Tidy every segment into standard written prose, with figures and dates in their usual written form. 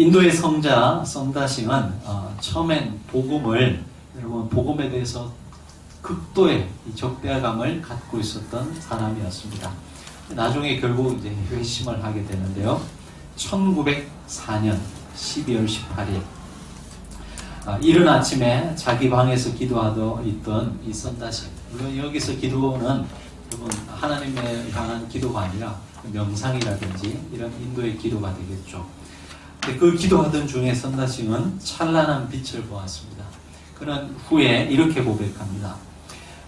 인도의 성자 썬다싱은 처음엔 여러분 복음에 대해서 극도의 적대감을 갖고 있었던 사람이었습니다. 나중에 결국 이제 회심을 하게 되는데요. 1904년 12월 18일 이른 아침에 자기 방에서 기도하던 있던 이 썬다싱, 물론 여기서 기도는 여러분 하나님에 향한 기도가 아니라 명상이라든지 이런 인도의 기도가 되겠죠. 근데 그 기도하던 중에 썬다싱은 찬란한 빛을 보았습니다. 그는 후에 이렇게 고백합니다.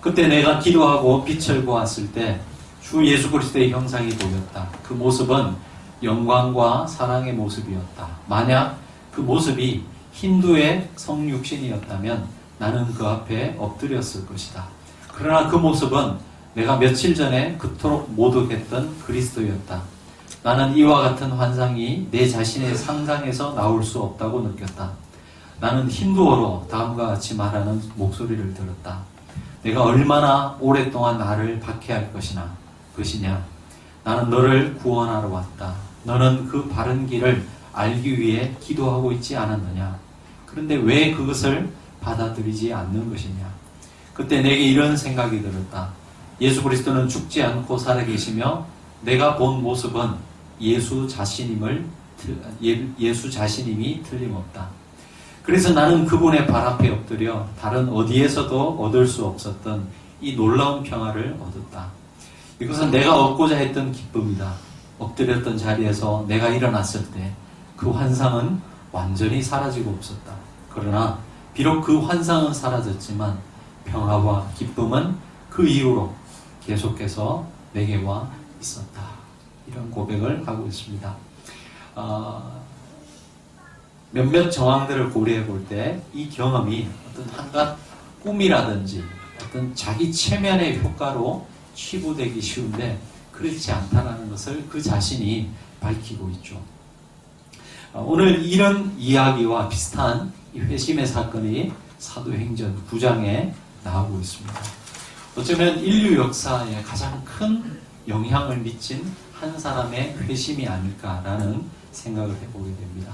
그때 내가 기도하고 빛을 보았을 때 주 예수 그리스도의 형상이 보였다. 그 모습은 영광과 사랑의 모습이었다. 만약 그 모습이 힌두의 성육신이었다면 나는 그 앞에 엎드렸을 것이다. 그러나 그 모습은 내가 며칠 전에 그토록 모독했던 그리스도였다. 나는 이와 같은 환상이 내 자신의 상상에서 나올 수 없다고 느꼈다. 나는 힌두어로 다음과 같이 말하는 목소리를 들었다. 내가 얼마나 오랫동안 나를 박해할 것이냐. 나는 너를 구원하러 왔다. 너는 그 바른 길을 알기 위해 기도하고 있지 않았느냐. 그런데 왜 그것을 받아들이지 않는 것이냐. 그때 내게 이런 생각이 들었다. 예수 그리스도는 죽지 않고 살아계시며 내가 본 모습은 예수 자신임이 틀림없다. 그래서 나는 그분의 발 앞에 엎드려 다른 어디에서도 얻을 수 없었던 이 놀라운 평화를 얻었다. 이것은 내가 얻고자 했던 기쁨이다. 엎드렸던 자리에서 내가 일어났을 때 그 환상은 완전히 사라지고 없었다. 그러나 비록 그 환상은 사라졌지만 평화와 기쁨은 그 이후로 계속해서 내게 와 있었다. 이런 고백을 하고 있습니다. 몇몇 정황들을 고려해 볼 때 이 경험이 어떤 한낱 꿈이라든지 어떤 자기 체면의 효과로 치부되기 쉬운데 그렇지 않다는 것을 그 자신이 밝히고 있죠. 오늘 이런 이야기와 비슷한 이 회심의 사건이 사도행전 9장에 나오고 있습니다. 어쩌면 인류 역사에 가장 큰 영향을 미친 한 사람의 회심이 아닐까라는 생각을 해보게 됩니다.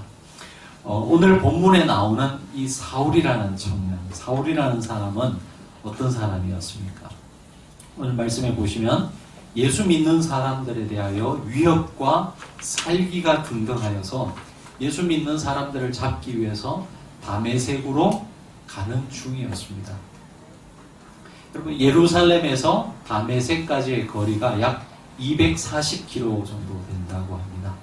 오늘 본문에 나오는 이 사울이라는 청년, 사울이라는 사람은 어떤 사람이었습니까? 오늘 말씀해 보시면 예수 믿는 사람들에 대하여 위협과 살기가 등등하여서 예수 믿는 사람들을 잡기 위해서 다메섹으로 가는 중이었습니다. 여러분 예루살렘에서 다메섹까지의 거리가 약 240km 정도 된다고 합니다.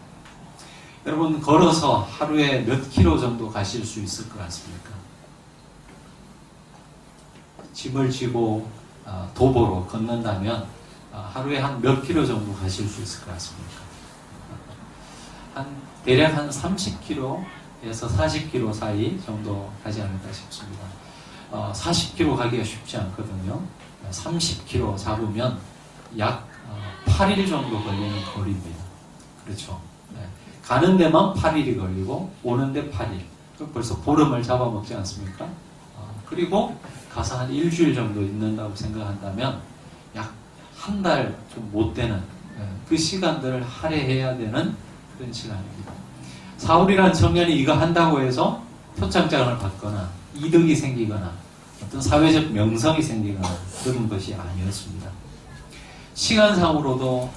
여러분 걸어서 하루에 몇 킬로 정도 가실 수 있을 것 같습니까? 짐을 지고 도보로 걷는다면 하루에 한 몇 킬로 정도 가실 수 있을 것 같습니까? 대략 한 30km에서 40km 사이 정도 가지 않을까 싶습니다. 40km 가기가 쉽지 않거든요. 30km 잡으면 약 8일 정도 걸리는 거리입니다. 그렇죠. 네. 가는 데만 8일이 걸리고 오는데 8일. 벌써 보름을 잡아먹지 않습니까? 그리고 가서 한 일주일 정도 있는다고 생각한다면 약 한 달 좀 못 되는 그 시간들을 할애해야 되는 그런 시간입니다. 사울이라는 청년이 이거 한다고 해서 표창장을 받거나 이득이 생기거나 어떤 사회적 명성이 생기거나 그런 것이 아니었습니다. 시간상으로도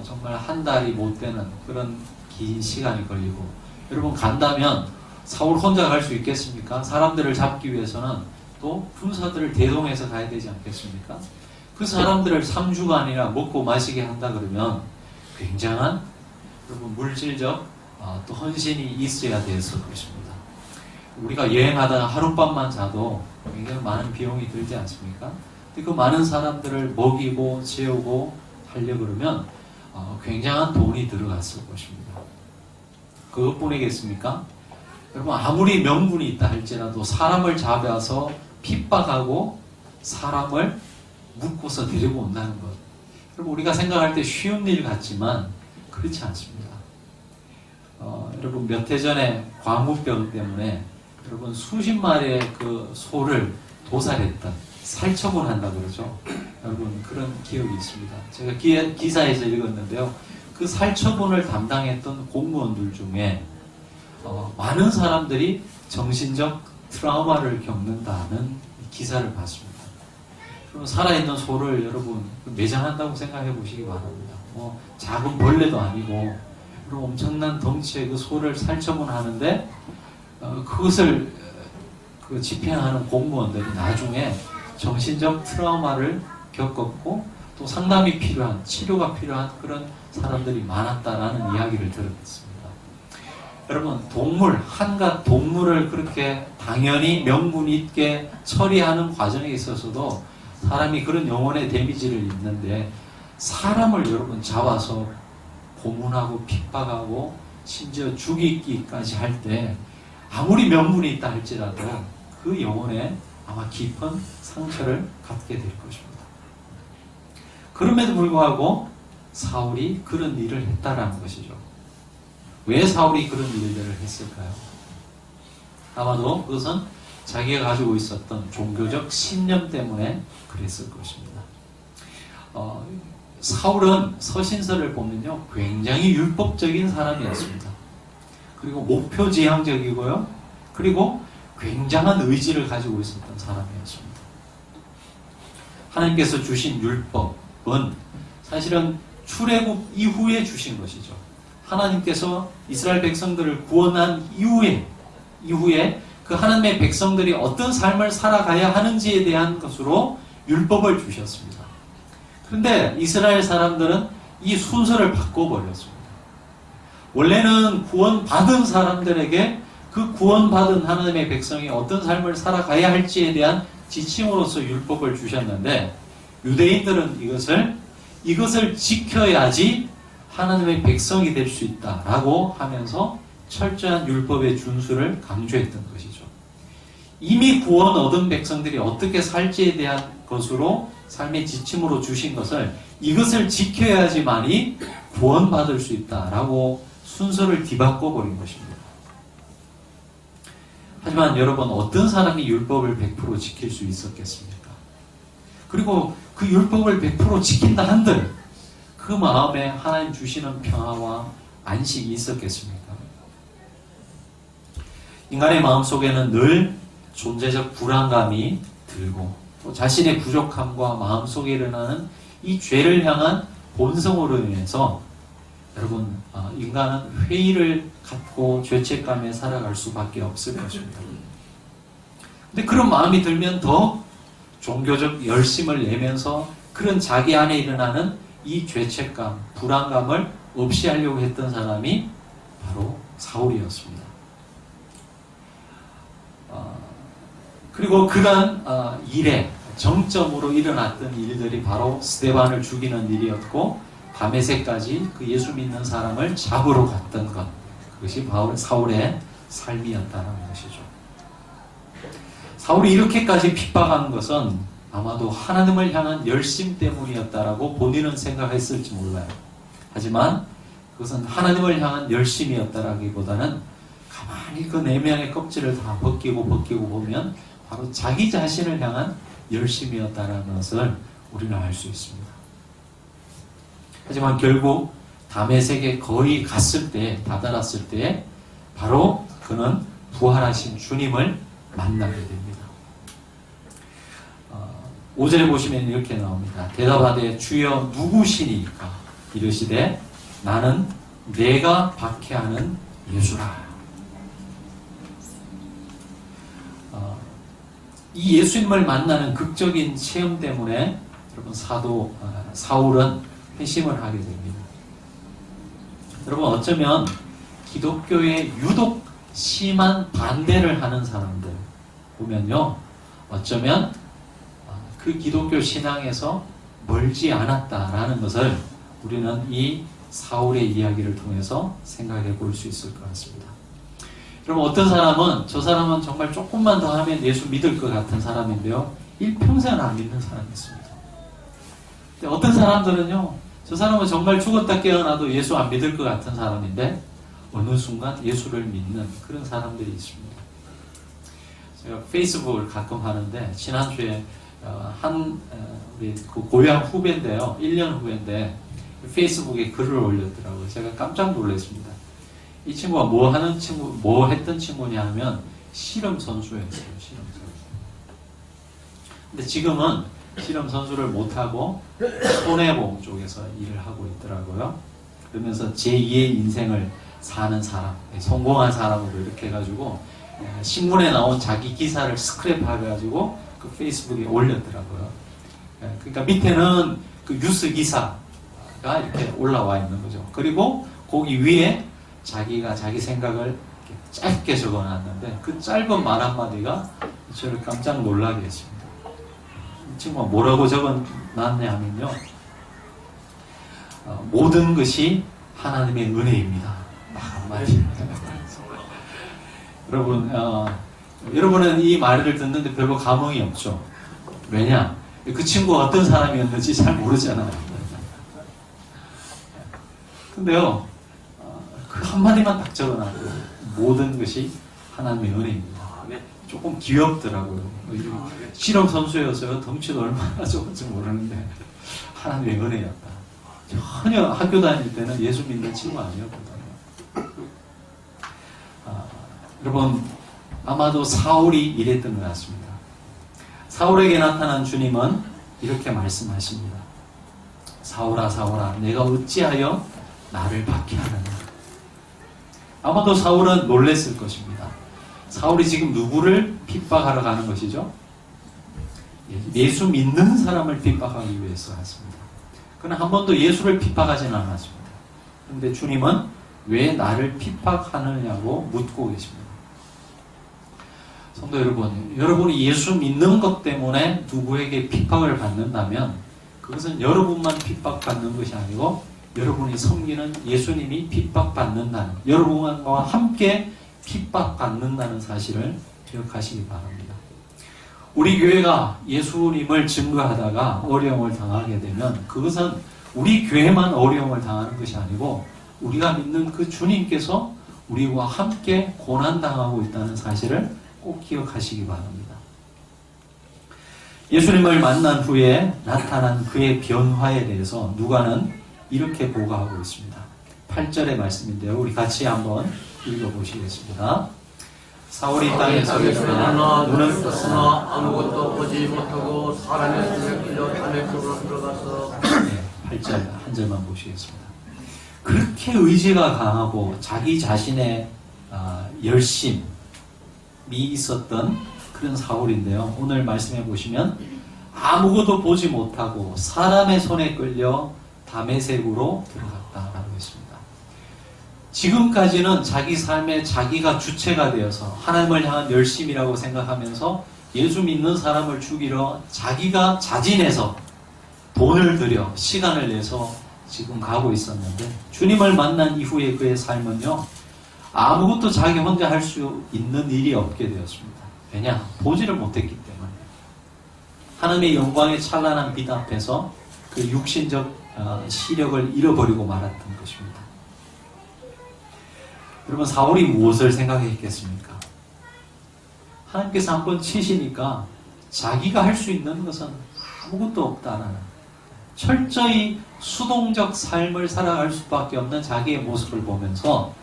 정말 한 달이 못 되는 그런 긴 시간이 걸리고, 여러분 간다면 사울 혼자 갈 수 있겠습니까? 사람들을 잡기 위해서는 또 군사들을 대동해서 가야 되지 않겠습니까? 그 사람들을 3주간이나 먹고 마시게 한다 그러면 굉장한 여러분 물질적 또 헌신이 있어야 됐을 것입니다. 우리가 여행하다가 하룻밤만 자도 굉장히 많은 비용이 들지 않습니까? 근데 그 많은 사람들을 먹이고 재우고 하려 그러면 굉장한 돈이 들어갔을 것입니다. 그것뿐이겠습니까? 여러분 아무리 명분이 있다 할지라도 사람을 잡아서 핍박하고 사람을 묶고서 데리고 온다는 것, 여러분 우리가 생각할 때 쉬운 일 같지만 그렇지 않습니다. 여러분 몇 해 전에 광우병 때문에 여러분 수십 마리의 그 소를 도살했던, 살처분한다 그러죠. 여러분 그런 기억이 있습니다. 제가 기사에서 읽었는데요. 그 살처분을 담당했던 공무원들 중에 많은 사람들이 정신적 트라우마를 겪는다는 기사를 봤습니다. 그럼 살아있는 소를 여러분 매장한다고 생각해 보시기 바랍니다. 작은 벌레도 아니고 그리고 엄청난 덩치의 그 소를 살처분 하는데 그것을 집행하는 공무원들이 나중에 정신적 트라우마를 겪었고 또 상담이 필요한, 치료가 필요한 그런 사람들이 많았다라는 이야기를 들었습니다. 여러분, 한갓 동물을 그렇게 당연히 명분 있게 처리하는 과정에 있어서도 사람이 그런 영혼의 데미지를 입는데, 사람을 여러분 잡아서 고문하고 핍박하고 심지어 죽이기까지 할 때 아무리 명분이 있다 할지라도 그 영혼에 아마 깊은 상처를 갖게 될 것입니다. 그럼에도 불구하고 사울이 그런 일을 했다라는 것이죠. 왜 사울이 그런 일들을 했을까요? 아마도 그것은 자기가 가지고 있었던 종교적 신념 때문에 그랬을 것입니다. 사울은 서신서를 보면요, 굉장히 율법적인 사람이었습니다. 그리고 목표지향적이고요, 그리고 굉장한 의지를 가지고 있었던 사람이었습니다. 하나님께서 주신 율법은 사실은 출애굽 이후에 주신 것이죠. 하나님께서 이스라엘 백성들을 구원한 이후에 그 하나님의 백성들이 어떤 삶을 살아가야 하는지에 대한 것으로 율법을 주셨습니다. 그런데 이스라엘 사람들은 이 순서를 바꿔버렸습니다. 원래는 구원받은 사람들에게 그 구원받은 하나님의 백성이 어떤 삶을 살아가야 할지에 대한 지침으로서 율법을 주셨는데, 유대인들은 이것을 지켜야지 하나님의 백성이 될 수 있다라고 하면서 철저한 율법의 준수를 강조했던 것이죠. 이미 구원 얻은 백성들이 어떻게 살지에 대한 것으로 삶의 지침으로 주신 것을 이것을 지켜야지만이 구원받을 수 있다라고 순서를 뒤바꿔 버린 것입니다. 하지만 여러분, 어떤 사람이 율법을 100% 지킬 수 있었겠습니까? 그리고 그 율법을 100% 지킨다 한들 그 마음에 하나님 주시는 평화와 안식이 있었겠습니까? 인간의 마음속에는 늘 존재적 불안감이 들고 또 자신의 부족함과 마음속에 일어나는 이 죄를 향한 본성으로 인해서 여러분, 인간은 회의를 갖고 죄책감에 살아갈 수밖에 없을 것입니다. 근데 그런 마음이 들면 더 종교적 열심을 내면서 그런 자기 안에 일어나는 이 죄책감, 불안감을 없이 하려고 했던 사람이 바로 사울이었습니다. 그리고 그런 일에 정점으로 일어났던 일들이 바로 스데반을 죽이는 일이었고, 다메섹까지 그 예수 믿는 사람을 잡으러 갔던 것, 그것이 사울의 삶이었다는 것이죠. 사울이 이렇게까지 핍박한 것은 아마도 하나님을 향한 열심 때문이었다라고 본인은 생각했을지 몰라요. 하지만 그것은 하나님을 향한 열심이었다라기보다는 가만히 그 내면의 껍질을 다 벗기고 보면 바로 자기 자신을 향한 열심이었다는 것을 우리는 알 수 있습니다. 하지만 결국 다메섹에 거의 다다랐을 때 바로 그는 부활하신 주님을 만나게 됩니다. 5절에 보시면 이렇게 나옵니다. 대답하되 주여 누구시니까? 이르시되 나는 내가 박해하는 예수라. 이 예수님을 만나는 극적인 체험 때문에 여러분, 사울은 회심을 하게 됩니다. 여러분, 어쩌면 기독교에 유독 심한 반대를 하는 사람들 보면요, 어쩌면 그 기독교 신앙에서 멀지 않았다라는 것을 우리는 이 사울의 이야기를 통해서 생각해 볼 수 있을 것 같습니다. 여러분, 어떤 사람은 저 사람은 정말 조금만 더 하면 예수 믿을 것 같은 사람인데요, 일평생은 안 믿는 사람이 있습니다. 근데 어떤 사람들은요, 저 사람은 정말 죽었다 깨어나도 예수 안 믿을 것 같은 사람인데 어느 순간 예수를 믿는 그런 사람들이 있습니다. 제가 페이스북을 가끔 하는데 지난주에 우리 그 고향 후배인데요, 1년 후배인데 페이스북에 글을 올렸더라고요. 제가 깜짝 놀랐습니다. 이 친구가 뭐 했던 친구냐 하면 씨름 선수였어요. 씨름 선수. 근데 지금은 씨름 선수를 못하고 손해보험 쪽에서 일을 하고 있더라고요. 그러면서 제2의 인생을 사는 사람, 성공한 사람으로 이렇게 해가지고 신문에 나온 자기 기사를 스크랩해가지고 그 페이스북에 올렸더라고요. 그러니까 밑에는 그 뉴스 기사가 이렇게 올라와 있는 거죠. 그리고 거기 위에 자기가 자기 생각을 짧게 적어놨는데 그 짧은 말 한마디가 저를 깜짝 놀라게 했습니다. 이 친구가 뭐라고 적어놨냐 하면요. 모든 것이 하나님의 은혜입니다. 한마디. 여러분, 여러분은 이 말을 듣는데 별로 감흥이 없죠. 왜냐? 그 친구가 어떤 사람이었는지 잘 모르잖아요. 근데요, 그 한마디만 딱 적어놨고, 모든 것이 하나님의 은혜입니다. 조금 귀엽더라고요. 실험 선수였어요. 덩치도 얼마나 좋은지 모르는데, 하나님의 은혜였다. 전혀 학교 다닐 때는 예수 믿는 친구 아니었거든요. 여러분, 아마도 사울이 이랬던 것 같습니다. 사울에게 나타난 주님은 이렇게 말씀하십니다. 사울아, 사울아, 내가 어찌하여 나를 박해하느냐. 아마도 사울은 놀랬을 것입니다. 사울이 지금 누구를 핍박하러 가는 것이죠? 예수 믿는 사람을 핍박하기 위해서 갔습니다. 그러나 한 번도 예수를 핍박하지는 않았습니다. 그런데 주님은 왜 나를 핍박하느냐고 묻고 계십니다. 성도 여러분, 여러분이 예수 믿는 것 때문에 누구에게 핍박을 받는다면 그것은 여러분만 핍박받는 것이 아니고 여러분이 섬기는 예수님이 핍박받는다는, 여러분과 함께 핍박받는다는 사실을 기억하시기 바랍니다. 우리 교회가 예수님을 증거하다가 어려움을 당하게 되면 그것은 우리 교회만 어려움을 당하는 것이 아니고 우리가 믿는 그 주님께서 우리와 함께 고난당하고 있다는 사실을 꼭 기억하시기 바랍니다. 예수님을 만난 후에 나타난 그의 변화에 대해서 누가는 이렇게 보고하고 있습니다. 8절의 말씀인데요. 우리 같이 한번 읽어보시겠습니다. 사울이 땅에서 일어나 눈을 떴으나 아무것도 보지 못하고 사람의 손에 끌려 담의 속으로 들어가서 8절 한 절만 보시겠습니다. 그렇게 의지가 강하고 자기 자신의 열심이 있었던 그런 사울인데요. 오늘 말씀해 보시면 아무것도 보지 못하고 사람의 손에 끌려 다메섹으로 들어갔다라고 했습니다. 지금까지는 자기 삶에 자기가 주체가 되어서 하나님을 향한 열심이라고 생각하면서 예수 믿는 사람을 죽이러 자기가 자진해서 돈을 들여 시간을 내서 지금 가고 있었는데 주님을 만난 이후에 그의 삶은요, 아무것도 자기 혼자 할 수 있는 일이 없게 되었습니다. 왜냐? 보지를 못했기 때문에. 하나님의 영광의 찬란한 빛 앞에서 그 육신적 시력을 잃어버리고 말았던 것입니다. 여러분, 사울이 무엇을 생각했겠습니까? 하나님께서 한번 치시니까 자기가 할 수 있는 것은 아무것도 없다라는 철저히 수동적 삶을 살아갈 수밖에 없는 자기의 모습을 보면서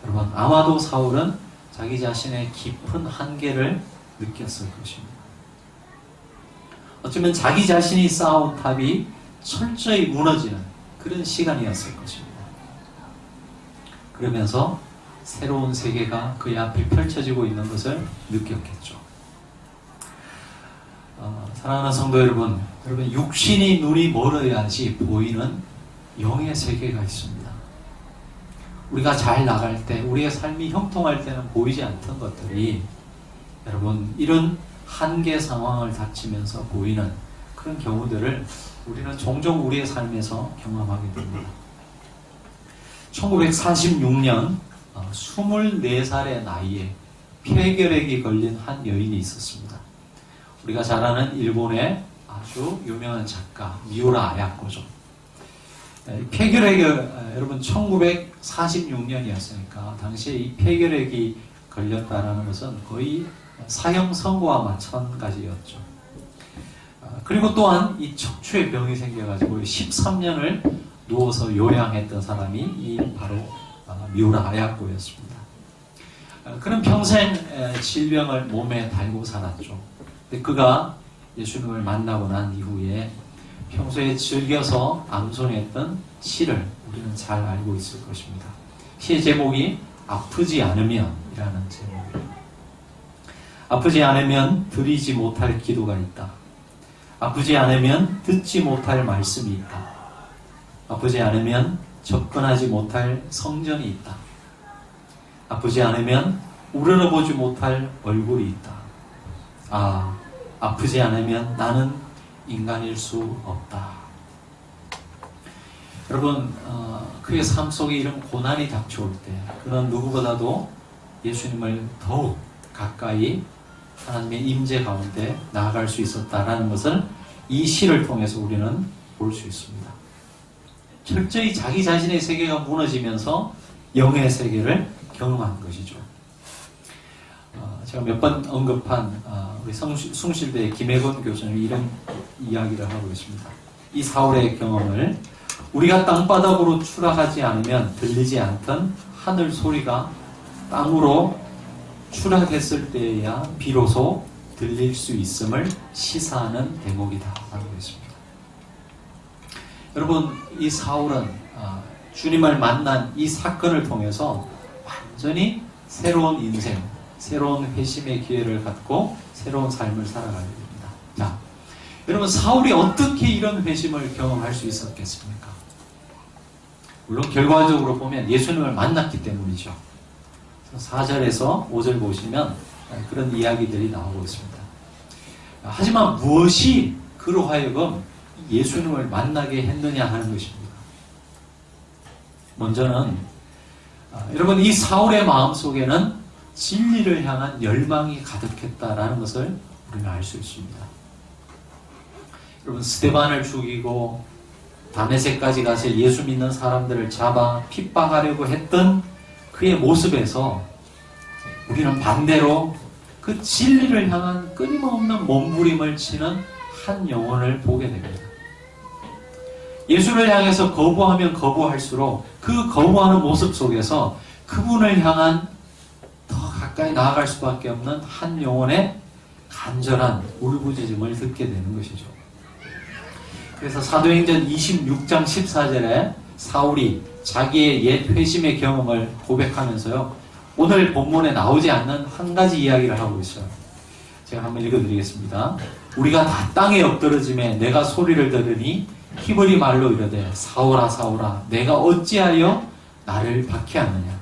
여러분, 아마도 사울은 자기 자신의 깊은 한계를 느꼈을 것입니다. 어쩌면 자기 자신이 쌓아온 탑이 철저히 무너지는 그런 시간이었을 것입니다. 그러면서 새로운 세계가 그의 앞에 펼쳐지고 있는 것을 느꼈겠죠. 사랑하는 성도 여러분, 육신이 눈이 멀어야지 보이는 영의 세계가 있습니다. 우리가 잘 나갈 때, 우리의 삶이 형통할 때는 보이지 않던 것들이 여러분, 이런 한계 상황을 닥치면서 보이는 그런 경우들을 우리는 종종 우리의 삶에서 경험하게 됩니다. 1946년 24살의 나이에 폐결핵이 걸린 한 여인이 있었습니다. 우리가 잘 아는 일본의 아주 유명한 작가 미우라 아야코죠. 폐결핵이 여러분 1946년이었으니까 당시에 이 폐결핵이 걸렸다는 것은 거의 사형 선고와 마찬가지였죠. 그리고 또한 이 척추에 병이 생겨가지고 13년을 누워서 요양했던 사람이 이 바로 미우라 아야코였습니다. 그는 평생 질병을 몸에 달고 살았죠. 근데 그가 예수님을 만나고 난 이후에 평소에 즐겨서 암송했던 시를 우리는 잘 알고 있을 것입니다. 시의 제목이 아프지 않으면 이라는 제목이에요. 아프지 않으면 드리지 못할 기도가 있다. 아프지 않으면 듣지 못할 말씀이 있다. 아프지 않으면 접근하지 못할 성전이 있다. 아프지 않으면 우러러보지 못할 얼굴이 있다. 아프지 않으면 나는 인간일 수 없다. 여러분, 그의 삶 속에 이런 고난이 닥쳐올 때 그는 누구보다도 예수님을 더욱 가까이 하나님의 임재 가운데 나아갈 수 있었다라는 것을 이 시를 통해서 우리는 볼 수 있습니다. 철저히 자기 자신의 세계가 무너지면서 영의 세계를 경험한 것이죠. 제가 몇 번 언급한 우리 숭실대 김혜건 교수님이 이런 이야기를 하고 있습니다. 이 사울의 경험을 우리가 땅바닥으로 추락하지 않으면 들리지 않던 하늘 소리가 땅으로 추락했을 때에야 비로소 들릴 수 있음을 시사하는 대목이다 라고 했습니다. 여러분, 이 사울은 주님을 만난 이 사건을 통해서 완전히 새로운 인생, 새로운 회심의 기회를 갖고 새로운 삶을 살아가게 됩니다. 자, 여러분, 사울이 어떻게 이런 회심을 경험할 수 있었겠습니까? 물론 결과적으로 보면 예수님을 만났기 때문이죠. 4절에서 5절 보시면 그런 이야기들이 나오고 있습니다. 하지만 무엇이 그로 하여금 예수님을 만나게 했느냐 하는 것입니다. 먼저는 여러분, 이 사울의 마음속에는 진리를 향한 열망이 가득했다라는 것을 우리는 알 수 있습니다. 여러분, 스데반을 죽이고 다메섹까지 가서 예수 믿는 사람들을 잡아 핍박하려고 했던 그의 모습에서 우리는 반대로 그 진리를 향한 끊임없는 몸부림을 치는 한 영혼을 보게 됩니다. 예수를 향해서 거부하면 거부할수록 그 거부하는 모습 속에서 그분을 향한 더 가까이 나아갈 수밖에 없는 한 영혼의 간절한 울부짖음을 듣게 되는 것이죠. 그래서 사도행전 26장 14절에 사울이 자기의 옛 회심의 경험을 고백하면서요, 오늘 본문에 나오지 않는 한 가지 이야기를 하고 있어요. 제가 한번 읽어드리겠습니다. 우리가 다 땅에 엎드러짐에 내가 소리를 들으니 히브리 말로 이르되 사울아 사울아 내가 어찌하여 나를 박해하느냐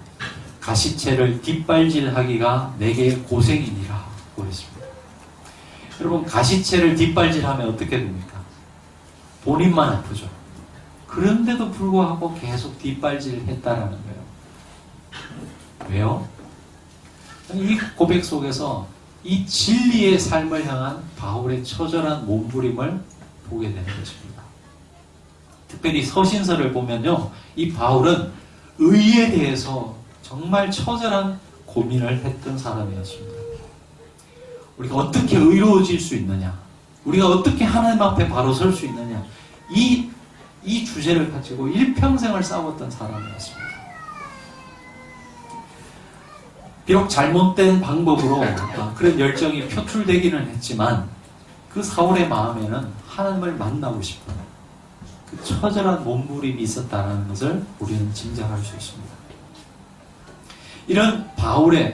가시채를 뒷발질하기가 내게 고생이니라 그랬습니다. 여러분, 가시채를 뒷발질하면 어떻게 됩니까? 본인만 아프죠. 그런데도 불구하고 계속 뒷발질을 했다라는 거예요. 왜요? 이 고백 속에서 이 진리의 삶을 향한 바울의 처절한 몸부림을 보게 되는 것입니다. 특별히 서신서를 보면요, 이 바울은 의에 대해서 정말 처절한 고민을 했던 사람이었습니다. 우리가 어떻게 의로워질 수 있느냐, 우리가 어떻게 하나님 앞에 바로 설 수 있느냐, 이 주제를 가지고 일평생을 싸웠던 사람이었습니다. 비록 잘못된 방법으로 그런 열정이 표출되기는 했지만 그 사울의 마음에는 하나님을 만나고 싶은 그 처절한 몸부림이 있었다는 것을 우리는 짐작할 수 있습니다. 이런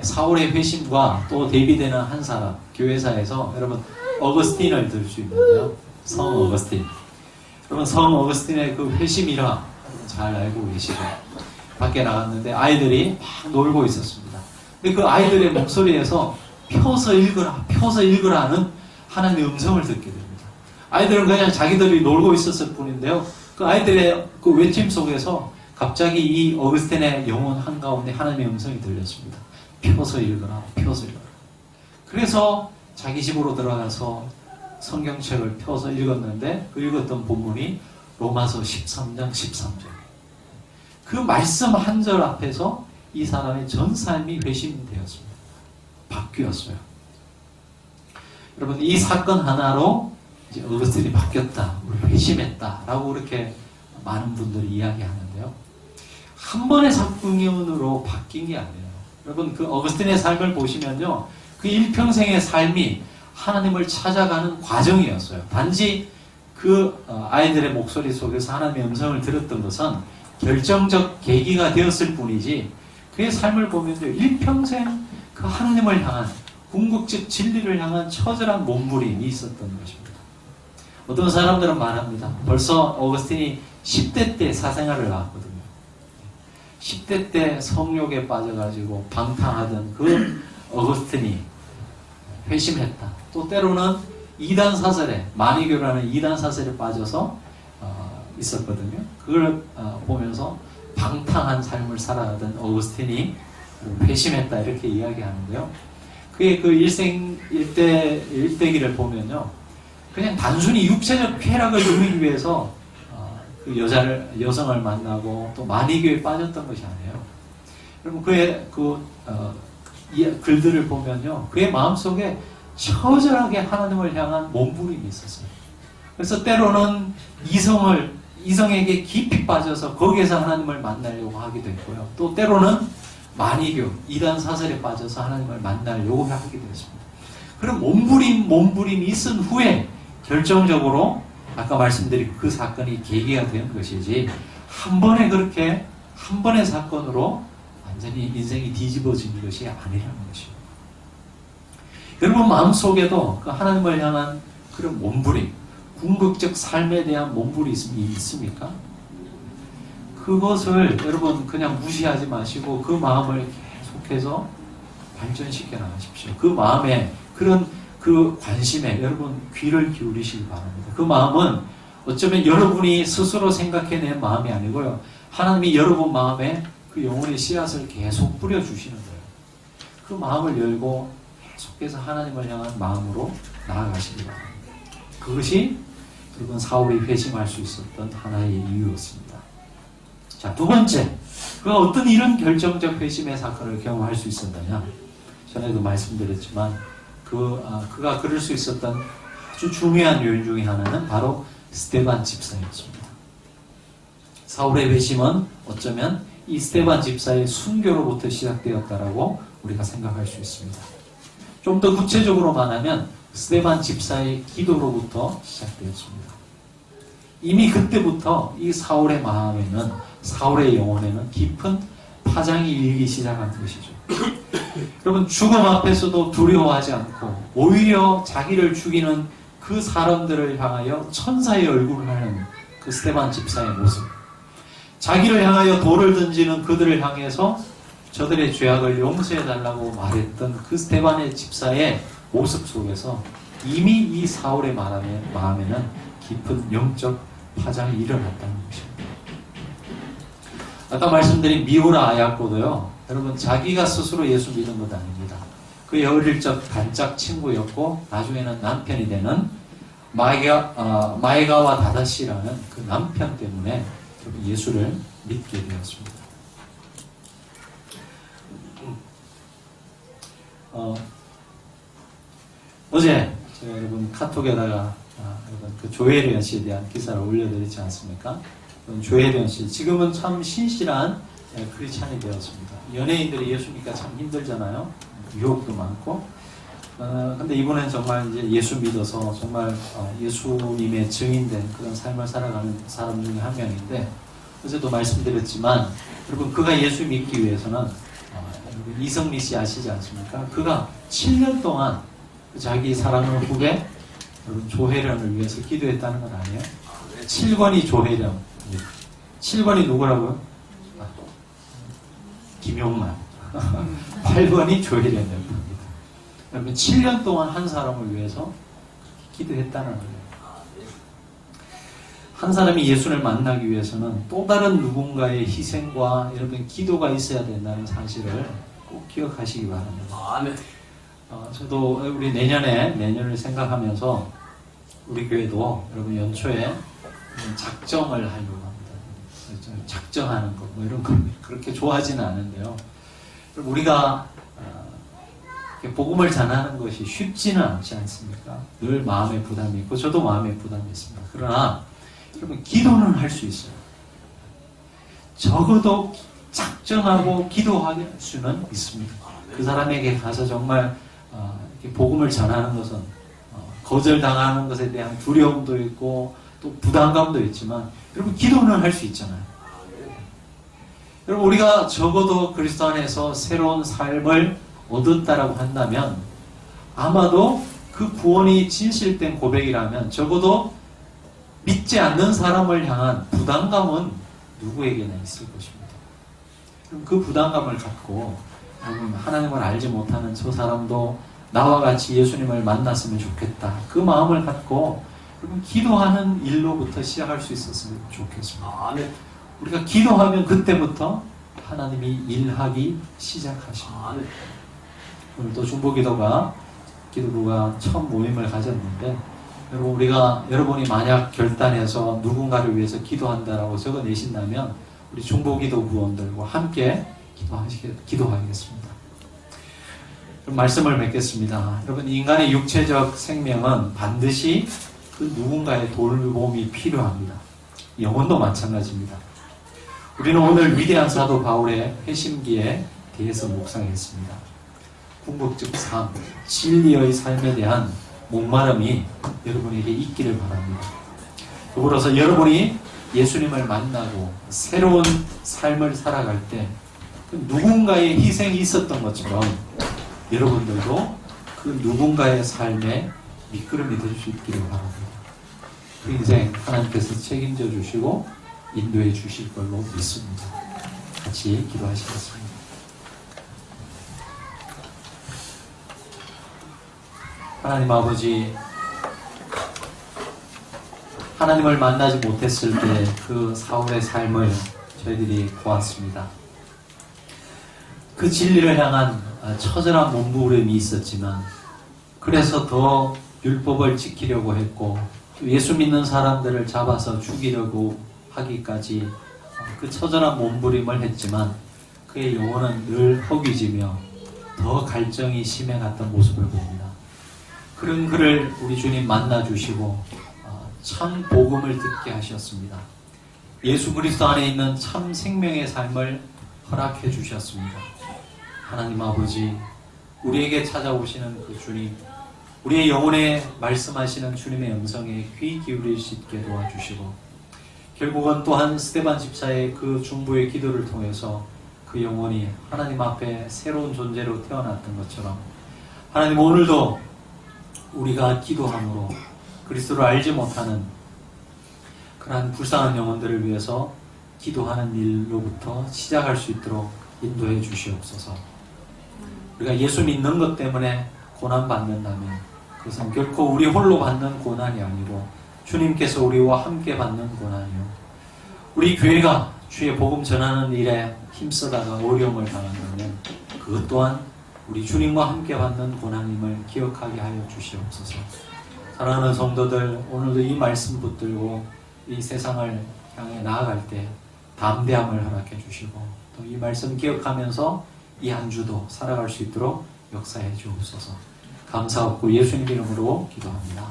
사울의 회심과 또 대비되는 한 사람, 교회사에서 여러분 어거스틴을 들 수 있는데요. 성 어거스틴. 여러분, 성 어거스틴의 그 회심이라 잘 알고 계시고, 밖에 나갔는데 아이들이 막 놀고 있었습니다. 근데 그 아이들의 목소리에서 펴서 읽으라 하는 하나님의 음성을 듣게 됩니다. 아이들은 그냥 자기들이 놀고 있었을 뿐인데요, 그 아이들의 그 외침 속에서 갑자기 이 어거스틴의 영혼 한가운데 하나님의 음성이 들렸습니다. 펴서 읽으라. 그래서 자기 집으로 들어가서 성경책을 펴서 읽었는데 그 읽었던 본문이 로마서 13장 13절. 그 말씀 한 절 앞에서 이 사람의 전 삶이 회심되었습니다. 바뀌었어요. 여러분, 이 사건 하나로 이제 어거스틴이 바뀌었다, 우리 회심했다 라고 그렇게 많은 분들이 이야기하는데요, 한 번의 사건으로 바뀐 게 아니에요. 여러분 그 어거스틴의 삶을 보시면요, 그 일평생의 삶이 하나님을 찾아가는 과정이었어요. 단지 그 아이들의 목소리 속에서 하나님의 음성을 들었던 것은 결정적 계기가 되었을 뿐이지, 그의 삶을 보면요, 일평생 그 하나님을 향한 궁극적 진리를 향한 처절한 몸부림이 있었던 것입니다. 어떤 사람들은 말합니다. 벌써 어거스틴이 10대 때 사생활을 나왔거든요. 10대 때 성욕에 빠져가지고 방탕하던 그 어거스틴이 회심했다. 또 때로는 이단 사설에, 마니교라는 이단 사설에 빠져서 있었거든요. 그걸 보면서 방탕한 삶을 살아가던 어거스틴이 회심했다 이렇게 이야기하는데요. 그의 그 일대기를 보면요, 그냥 단순히 육체적 쾌락을 누리기 위해서 그 여성을 만나고 또 마니교에 빠졌던 것이 아니에요. 여러분 그의 이 글들을 보면요, 그의 마음속에 처절하게 하나님을 향한 몸부림이 있었어요. 그래서 때로는 이성에게 깊이 빠져서 거기에서 하나님을 만나려고 하기도 했고요. 또 때로는 마니교, 이단 사설에 빠져서 하나님을 만나려고 하기도 했습니다. 그런 몸부림이 있은 후에 결정적으로 아까 말씀드린 그 사건이 계기가 된 것이지, 한 번의 사건으로 완전히 인생이 뒤집어진 것이 아니라는 것이죠. 여러분 마음속에도 그 하나님을 향한 그런 몸부림, 궁극적 삶에 대한 몸부림이 있습니까? 그것을 여러분 그냥 무시하지 마시고 그 마음을 계속해서 발전시켜 나가십시오. 그 마음에 그 관심에 여러분 귀를 기울이시기 바랍니다. 그 마음은 어쩌면 여러분이 스스로 생각해낸 마음이 아니고요, 하나님이 여러분 마음에 그 영혼의 씨앗을 계속 뿌려주시는 거예요. 그 마음을 열고 계속해서 하나님을 향한 마음으로 나아가시기 바랍니다. 그것이 여러분 사울이 회심할 수 있었던 하나의 이유였습니다. 자, 두 번째, 그가 어떤 이런 결정적 회심의 사건을 경험할 수 있었느냐? 전에도 말씀드렸지만 그가 그럴 수 있었던 아주 중요한 요인 중에 하나는 바로 스데반 집사였습니다. 사울의 회심은 어쩌면 이 스데반 집사의 순교로부터 시작되었다라고 우리가 생각할 수 있습니다. 좀 더 구체적으로 말하면 스데반 집사의 기도로부터 시작되었습니다. 이미 그때부터 이 사울의 마음에는, 사울의 영혼에는 깊은 파장이 일기 시작한 것이죠. 여러분 죽음 앞에서도 두려워하지 않고 오히려 자기를 죽이는 그 사람들을 향하여 천사의 얼굴을 하는 그 스데반 집사의 모습, 자기를 향하여 돌을 던지는 그들을 향해서 저들의 죄악을 용서해달라고 말했던 그 스데반의 집사의 모습 속에서 이미 이 사울의 마음에는 깊은 영적 파장이 일어났다는 것입니다. 아까 말씀드린 미우라 아야코도요, 여러분 자기가 스스로 예수 믿은 것 아닙니다. 그의 어릴 적 단짝 친구였고 나중에는 남편이 되는 마에가와 다다시라는 그 남편 때문에 예수를 믿게 되었습니다. 어제 제가 여러분 카톡에다가 여러분 그 조혜련 씨에 대한 기사를 올려드리지 않습니까? 조혜련 씨 지금은 참 신실한 크리스찬이 되었습니다. 연예인들이 예수 믿기가 참 힘들잖아요. 유혹도 많고. 근데 이번엔 정말 이제 예수 믿어서 정말 예수님의 증인된 그런 삶을 살아가는 사람 중에 한 명인데, 어제도 말씀드렸지만 여러분 그가 예수 믿기 위해서는 이성미 씨 아시지 않습니까? 그가 7년 동안 자기 사랑하는 후배 여러분 조혜련을 위해서 기도했다는 건 아니에요? 7권이 조혜련, 7권이 누구라고요? 김용만. 8권이 조혜련이었습니다. 여러분 7년 동안 한 사람을 위해서 기도했다는 거예요. 한 사람이 예수를 만나기 위해서는 또 다른 누군가의 희생과 여러분 기도가 있어야 된다는 사실을 꼭 기억하시기 바랍니다. 저도 우리 내년을 생각하면서 우리 교회도 여러분 연초에 작정을 하려고 합니다. 작정하는 거 뭐 이런 거 그렇게 좋아하지는 않은데요. 우리가 복음을 전하는 것이 쉽지는 않지 않습니까? 늘 마음의 부담이 있고 저도 마음의 부담이 있습니다. 그러나 여러분 기도는 할 수 있어요. 적어도 걱정하고 기도할 수는 있습니다. 그 사람에게 가서 정말 이렇게 복음을 전하는 것은 거절당하는 것에 대한 두려움도 있고 또 부담감도 있지만 여러분 기도는 할 수 있잖아요. 여러분 우리가 적어도 그리스도 안에서 새로운 삶을 얻었다라고 한다면 아마도 그 구원이 진실된 고백이라면 적어도 믿지 않는 사람을 향한 부담감은 누구에게나 있을 것입니다. 그럼 그 부담감을 갖고 하나님을 알지 못하는 저 사람도 나와 같이 예수님을 만났으면 좋겠다. 그 마음을 갖고 여러분 기도하는 일로부터 시작할 수 있었으면 좋겠습니다. 우리가 기도하면 그때부터 하나님이 일하기 시작하십니다. 오늘도 중보기도가 기도부가 처음 모임을 가졌는데 여러분 여러분이 만약 결단해서 누군가를 위해서 기도한다라고 적어내신다면 우리 중보기도 부원들과 함께 기도하겠습니다. 말씀을 맺겠습니다. 여러분 인간의 육체적 생명은 반드시 그 누군가의 돌봄이 필요합니다. 영혼도 마찬가지입니다. 우리는 오늘 위대한 사도 바울의 회심기에 대해서 묵상했습니다. 궁극적 삶, 진리의 삶에 대한 목마름이 여러분에게 있기를 바랍니다. 더불어서 여러분이 예수님을 만나고 새로운 삶을 살아갈 때 그 누군가의 희생이 있었던 것처럼 여러분들도 그 누군가의 삶에 미끄럼이 될 수 있기를 바랍니다. 그 인생 하나님께서 책임져 주시고 인도해 주실 걸로 믿습니다. 같이 기도하시겠습니다. 하나님 아버지, 하나님을 만나지 못했을 때 그 사울의 삶을 저희들이 보았습니다. 그 진리를 향한 처절한 몸부림이 있었지만 그래서 더 율법을 지키려고 했고 예수 믿는 사람들을 잡아서 죽이려고 하기까지 그 처절한 몸부림을 했지만 그의 영혼은 늘 허기지며 더 갈증이 심해갔던 모습을 봅니다. 그런 그를 우리 주님 만나주시고 참 복음을 듣게 하셨습니다. 예수 그리스도 안에 있는 참 생명의 삶을 허락해 주셨습니다. 하나님 아버지, 우리에게 찾아오시는 그 주님, 우리의 영혼에 말씀하시는 주님의 음성에 귀 기울일 수 있게 도와주시고 결국은 또한 스데반 집사의 그 중보의 기도를 통해서 그 영혼이 하나님 앞에 새로운 존재로 태어났던 것처럼 하나님 오늘도 우리가 기도함으로 그리스도를 알지 못하는 그러한 불쌍한 영혼들을 위해서 기도하는 일로부터 시작할 수 있도록 인도해 주시옵소서. 우리가 예수 믿는 것 때문에 고난받는다면 그것은 결코 우리 홀로 받는 고난이 아니고 주님께서 우리와 함께 받는 고난이요. 우리 교회가 주의 복음 전하는 일에 힘쓰다가 어려움을 당한다면 그것 또한 우리 주님과 함께 받는 고난임을 기억하게 하여 주시옵소서. 사랑하는 성도들, 오늘도 이 말씀 붙들고 이 세상을 향해 나아갈 때 담대함을 허락해 주시고 또 이 말씀 기억하면서 이 한 주도 살아갈 수 있도록 역사해 주옵소서. 감사 없고 예수님 이름으로 기도합니다.